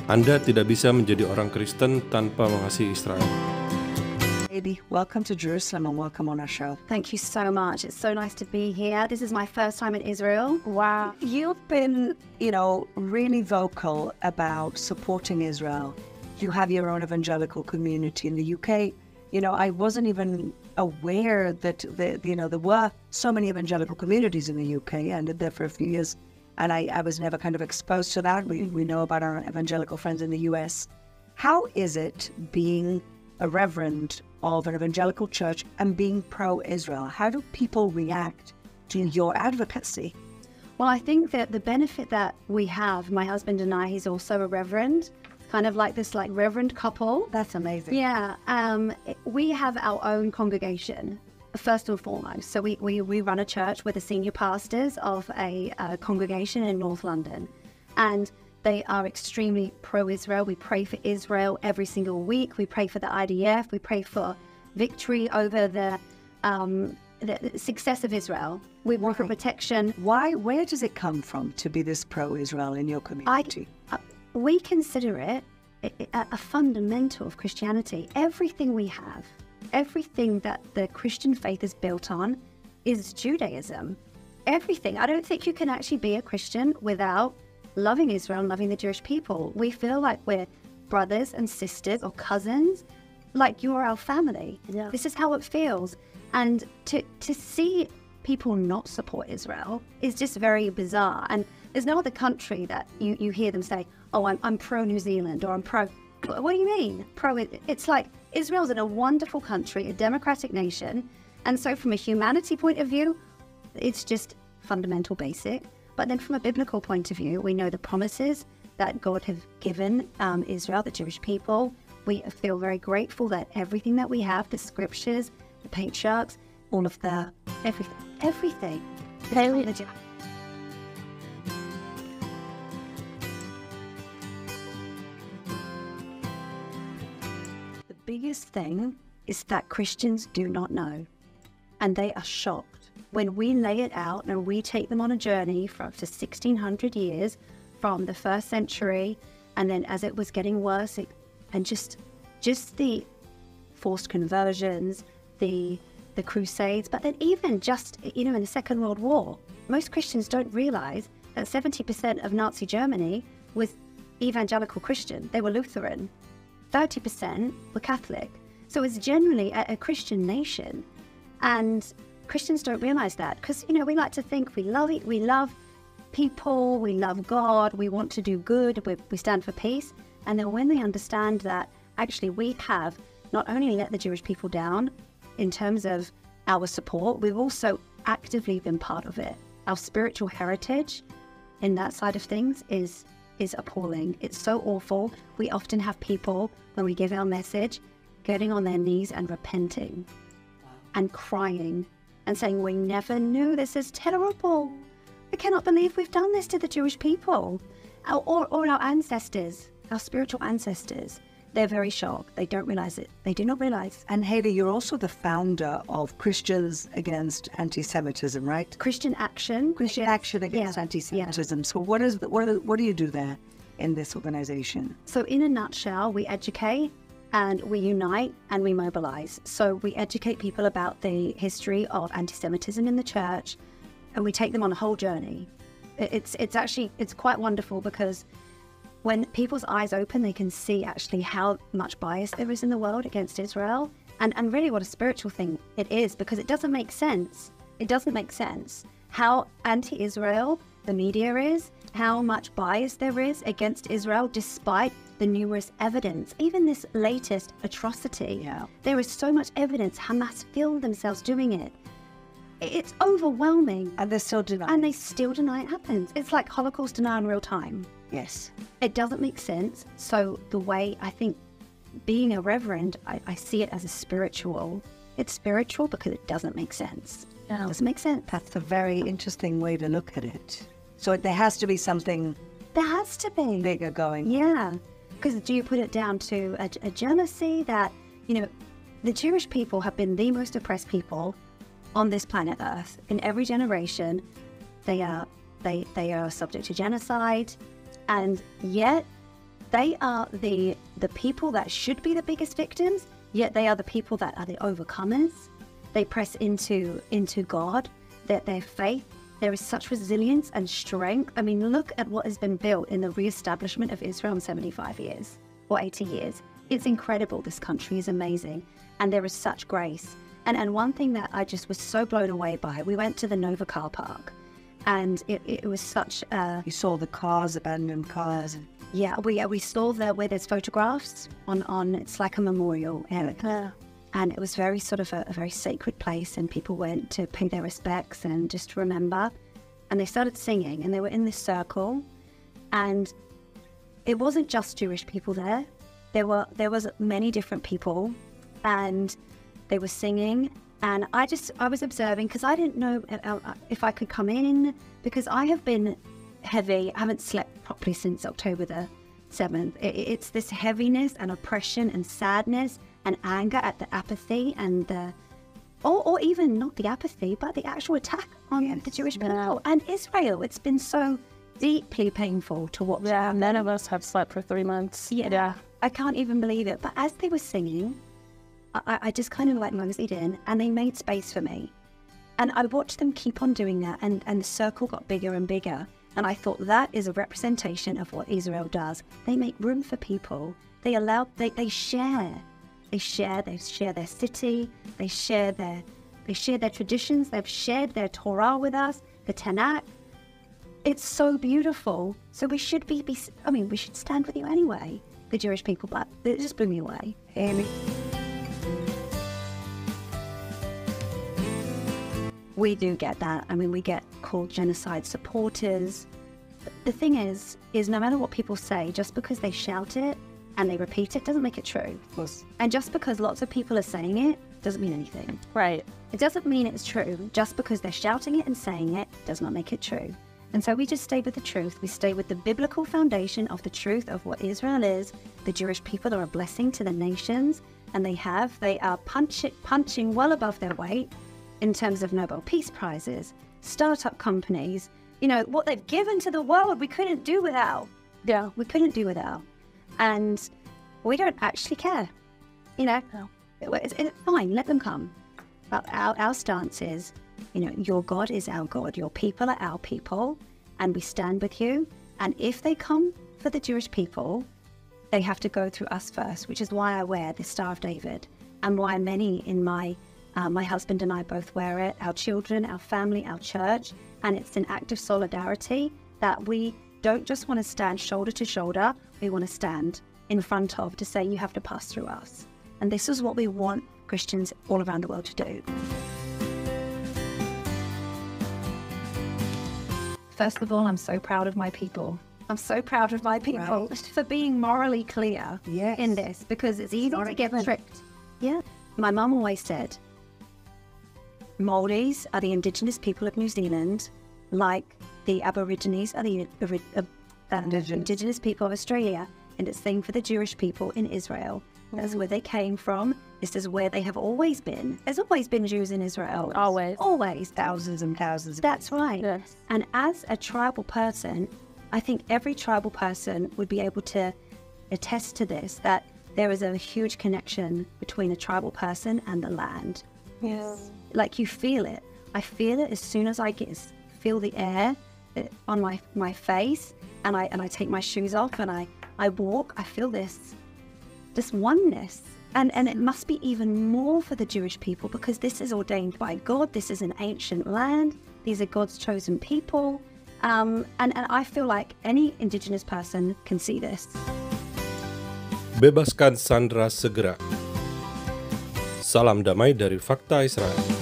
Anda tidak bisa menjadi orang Kristen tanpa mengasihi Israel. Baby, welcome to Jerusalem and welcome on our show. Thank you so much. It's so nice to be here. This is my first time in Israel. Wow. You've been, really vocal about supporting Israel. You have your own evangelical community in the UK. I wasn't even aware that there were so many evangelical communities in the UK. I lived there for a few years, and I was never kind of exposed to that. We know about our evangelical friends in the US. How is it being a reverend of an evangelical church and being pro-Israel? How do people react to your advocacy? Well, I think that the benefit that we have, my husband and I, he's also a reverend, kind of like this reverend couple. That's amazing. Yeah. We have our own congregation, first and foremost. So we run a church. We're the senior pastors of a congregation in North London. And they are extremely pro-Israel. We pray for Israel every single week. We pray for the IDF. We pray for victory over the success of Israel. We want for protection. Where does it come from to be this pro-Israel in your community? We consider it a fundamental of Christianity. Everything we have, everything that the Christian faith is built on is Judaism. Everything. I don't think you can actually be a Christian without loving Israel and loving the Jewish people. We feel like we're brothers and sisters or cousins, like you're our family. Yeah. This is how it feels. And to see people not support Israel is just very bizarre. And there's no other country that you hear them say, oh, I'm pro-New Zealand, or I'm pro... What do you mean? It's like Israel's in a wonderful country, a democratic nation. And so from a humanity point of view, it's just fundamental basic. But then from a biblical point of view, we know the promises that God has given Israel, the Jewish people. We feel very grateful that everything that we have, the scriptures, the patriarchs, all of the everything. The biggest thing is that Christians do not know, and they are shocked when we lay it out and we take them on a journey for 1,600 years, from the first century, and then as it was getting worse, and just the forced conversions, the Crusades, but then even just, in the Second World War, most Christians don't realize that 70% of Nazi Germany was evangelical Christian. They were Lutheran. 30% were Catholic. So it's generally a Christian nation. And Christians don't realize that because, we like to think we love people, we love God, we want to do good, we stand for peace. And then when they understand that actually we have not only let the Jewish people down in terms of our support, we've also actively been part of it. Our spiritual heritage in that side of things is appalling. It's so awful. We often have people, when we give our message, getting on their knees and repenting and crying and saying, we never knew, this is terrible. I cannot believe we've done this to the Jewish people. Or our ancestors, our spiritual ancestors. They're very shocked. They don't realize it. They do not realize. And Hayley, you're also the founder of Christians Against Anti-Semitism, right? Christian Action. Christian Action Against Anti-Semitism. Yeah. So what do you do there in this organization? So in a nutshell, we educate and we unite and we mobilize. So we educate people about the history of anti-Semitism in the church, and we take them on a whole journey. It's quite wonderful because when people's eyes open, they can see actually how much bias there is in the world against Israel, and really what a spiritual thing it is, because it doesn't make sense. It doesn't make sense how anti-Israel the media is, how much bias there is against Israel despite the numerous evidence. Even this latest atrocity, there is so much evidence. Hamas filmed themselves doing it. It's overwhelming. And they still deny. And they still deny it happens. It's like Holocaust denial in real time. Yes. It doesn't make sense. So the way I think being a reverend, I see it as a spiritual. It's spiritual because it doesn't make sense. No. It doesn't make sense. That's a very interesting way to look at it. So there has to be something. There has to be. Bigger going. Yeah. Because do you put it down to a jealousy that, the Jewish people have been the most oppressed people on this planet Earth. In every generation, they are subject to genocide, and yet they are the people that should be the biggest victims, yet they are the people that are the overcomers. They press into God, that their faith. There is such resilience and strength. I mean, look at what has been built in the re-establishment of Israel in 75 years or 80 years. It's incredible. This country is amazing. And there is such grace. And one thing that I just was so blown away by, we went to the Nova car park, and it was such a... You saw the cars, abandoned cars. Yeah, we saw there where there's photographs on it's like a memorial area. And it was very sort of a very sacred place, and people went to pay their respects and just to remember. And they started singing, and they were in this circle, and it wasn't just Jewish people there. There was many different people, and they were singing. And I was observing, because I didn't know if I could come in, because I have been heavy. I haven't slept properly since October the 7th. It's this heaviness and oppression and sadness and anger at the apathy and or even not the apathy, but the actual attack on the Jewish people and Israel. It's been so deeply painful to watch. Yeah, none of us have slept for 3 months. Yeah. I can't even believe it. But as they were singing, I just kind of like moseyed in, and they made space for me. And I watched them keep on doing that, and the circle got bigger and bigger. And I thought that is a representation of what Israel does. They make room for people. They share. They share their city. They share their traditions. They've shared their Torah with us, the Tanakh. It's so beautiful. So we should we should stand with you anyway, the Jewish people. But it just blew me away. We do get that. I mean, we get called genocide supporters. The thing is no matter what people say, just because they shout it and they repeat it doesn't make it true. Of course. And just because lots of people are saying it doesn't mean anything. Right. It doesn't mean it's true. Just because they're shouting it and saying it does not make it true. And so we just stay with the truth. We stay with the biblical foundation of the truth of what Israel is. The Jewish people are a blessing to the nations, and they are punching well above their weight in terms of Nobel Peace Prizes, startup companies, what they've given to the world, we couldn't do without. Yeah. We couldn't do without. And we don't actually care. No. It's fine, let them come. But our stance is, your God is our God, your people are our people, and we stand with you. And if they come for the Jewish people, they have to go through us first, which is why I wear the Star of David, and why many in my husband and I both wear it, our children, our family, our church, and it's an act of solidarity that we don't just want to stand shoulder to shoulder, we want to stand in front of to say you have to pass through us. And this is what we want Christians all around the world to do. First of all, I'm so proud of my people. I'm so proud of my people for being morally clear in this, because it's easy to get tricked. Yeah. My mum always said, Māoris are the Indigenous people of New Zealand, like the Aborigines are the Indigenous people of Australia, and it's the same for the Jewish people in Israel. That's where they came from. This is where they have always been. There's always been Jews in Israel. Always. Always. Thousands and thousands. That's right. Yes. And as a tribal person, I think every tribal person would be able to attest to this, that there is a huge connection between a tribal person and the land. Yes. Like you feel it. I feel it as soon as I feel the air on my face, and I take my shoes off and I walk. I feel this oneness, and it must be even more for the Jewish people, because this is ordained by God. This is an ancient land. These are God's chosen people, and I feel like any Indigenous person can see this. Bebaskan Sandra segera. Salam damai dari Fakta Israel.